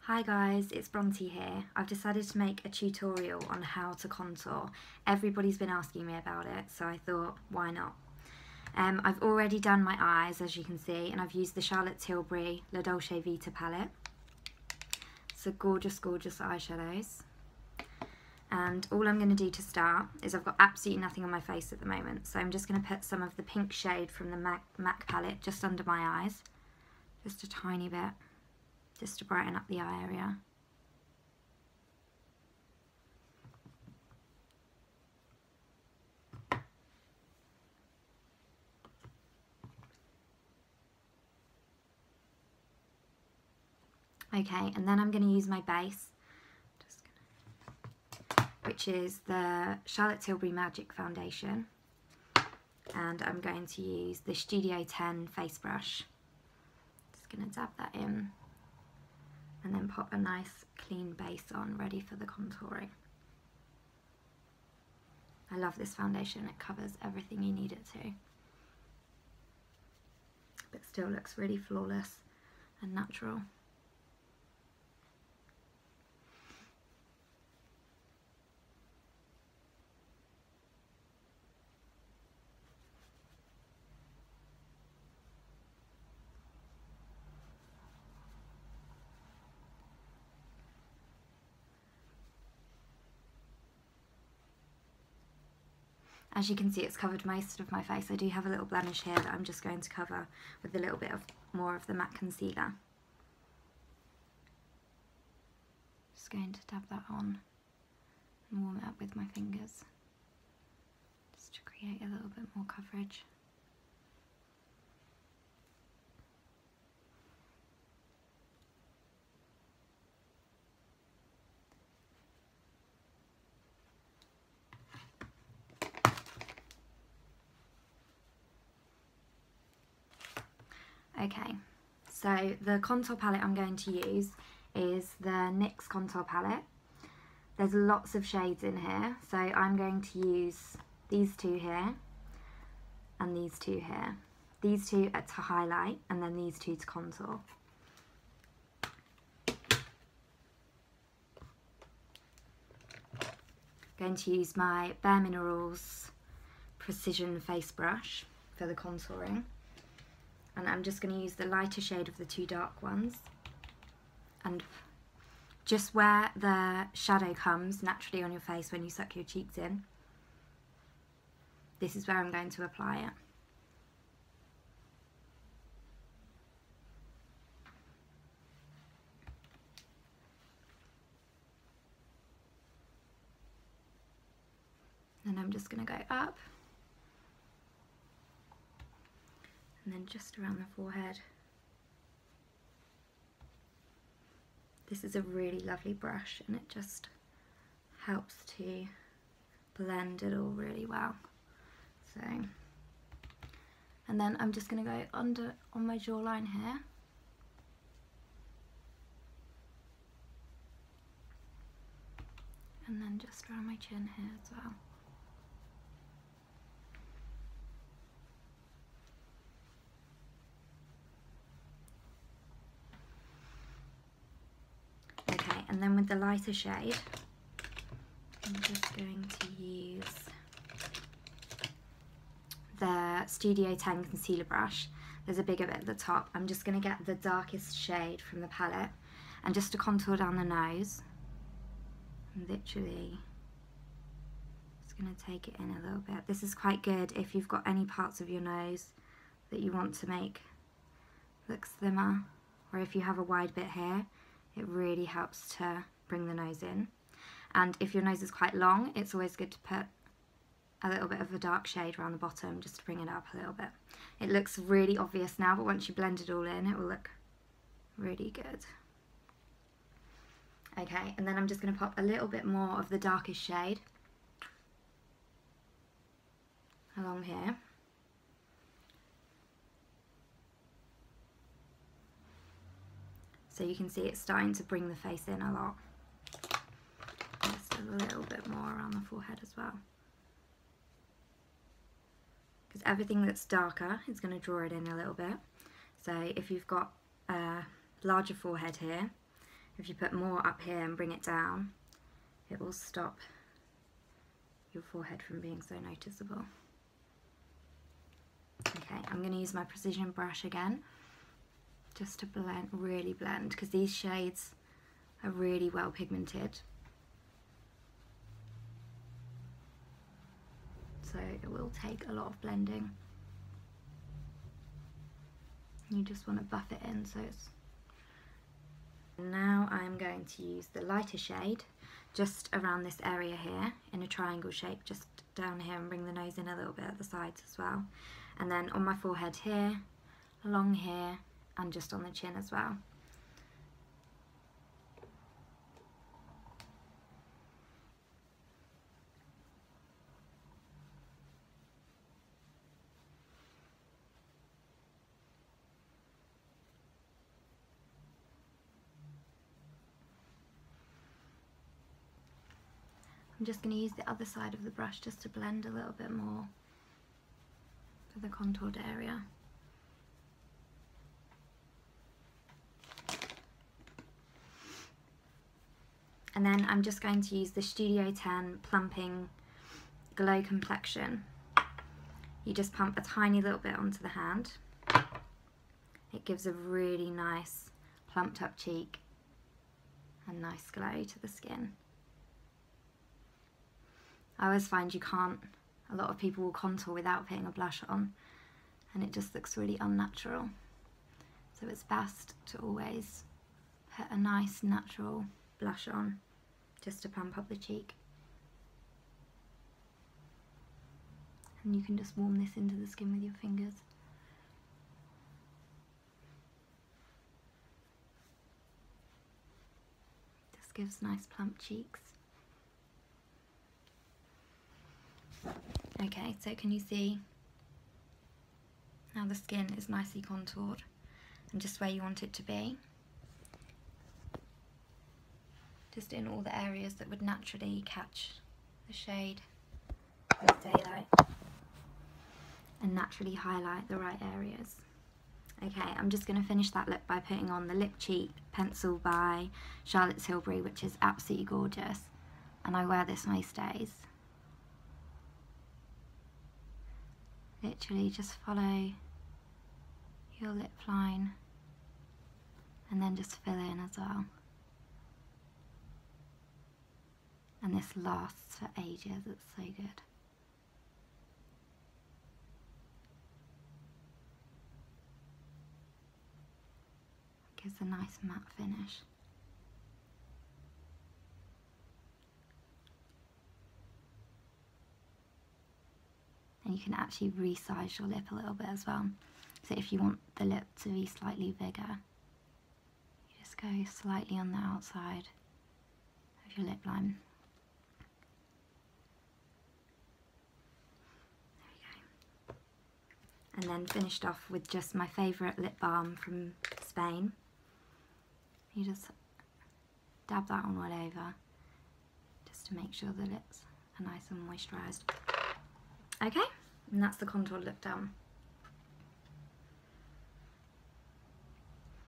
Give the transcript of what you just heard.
Hi guys, it's Bronte here. I've decided to make a tutorial on how to contour. Everybody's been asking me about it, so I thought, why not? I've already done my eyes, as you can see, and I've used the Charlotte Tilbury La Dolce Vita palette. So gorgeous, gorgeous eyeshadows. And all I'm going to do to start is I've got absolutely nothing on my face at the moment, so I'm just going to put some of the pink shade from the MAC palette just under my eyes, just a tiny bit, just to brighten up the eye area. Okay, and then I'm going to use my base, which is the Charlotte Tilbury Magic Foundation, and I'm going to use the Studio 10 face brush. Just going to dab that in and then pop a nice clean base on, ready for the contouring. I love this foundation, it covers everything you need it to, but still looks really flawless and natural. As you can see, it's covered most of my face. I do have a little blemish here that I'm just going to cover with a little bit of more of the matte concealer. Just going to dab that on and warm it up with my fingers, just to create a little bit more coverage. Okay, so the contour palette I'm going to use is the NYX contour palette. There's lots of shades in here, so I'm going to use these two here and these two here. These two are to highlight and then these two to contour. Going to use my Bare Minerals Precision Face Brush for the contouring. And I'm just going to use the lighter shade of the two dark ones, and just where the shadow comes naturally on your face when you suck your cheeks in, this is where I'm going to apply it. And I'm just going to go up and then just around the forehead. This is a really lovely brush and it just helps to blend it all really well. So, and then I'm just going to go under on my jawline here. And then just around my chin here as well. And then with the lighter shade, I'm just going to use the Studio 10 concealer brush. There's a bigger bit at the top. I'm just going to get the darkest shade from the palette and just to contour down the nose. I'm literally just going to take it in a little bit. This is quite good if you've got any parts of your nose that you want to make look slimmer, or if you have a wide bit here. It really helps to bring the nose in. And if your nose is quite long, it's always good to put a little bit of a dark shade around the bottom just to bring it up a little bit. It looks really obvious now, but once you blend it all in, it will look really good. Okay, and then I'm just going to pop a little bit more of the darkest shade along here. So you can see it's starting to bring the face in a lot. Just a little bit more around the forehead as well. Because everything that's darker is going to draw it in a little bit. So if you've got a larger forehead here, If you put more up here and bring it down, it will stop your forehead from being so noticeable. Okay, I'm going to use my precision brush again, just to blend, really blend, because these shades are really well pigmented. So it will take a lot of blending. You just want to buff it in so it's... Now I'm going to use the lighter shade just around this area here in a triangle shape, just down here, and bring the nose in a little bit at the sides as well. And then on my forehead here, along here, and just on the chin as well. I'm just going to use the other side of the brush just to blend a little bit more for the contoured area. And then I'm just going to use the Studio 10 Plumping Glow Complexion. You just pump a tiny little bit onto the hand. It gives a really nice plumped up cheek and nice glow to the skin. I always find you can't, a lot of people will contour without putting a blush on, and it just looks really unnatural. So it's best to always put a nice natural blush on, just to plump up the cheek. And you can just warm this into the skin with your fingers. Just gives nice plump cheeks. Okay, so can you see now the skin is nicely contoured and just where you want it to be? Just in all the areas that would naturally catch the shade with daylight and naturally highlight the right areas. Okay, I'm just going to finish that look by putting on the Lip Cheat pencil by Charlotte Tilbury, which is absolutely gorgeous, and I wear this most days. Literally just follow your lip line and then just fill in as well. And this lasts for ages, it's so good. Gives a nice matte finish. And you can actually resize your lip a little bit as well. So if you want the lip to be slightly bigger, you just go slightly on the outside of your lip line. There we go. And then finished off with just my favourite lip balm from Spain. You just dab that on all over, just to make sure the lips are nice and moisturised. Okay, and that's the contour look done.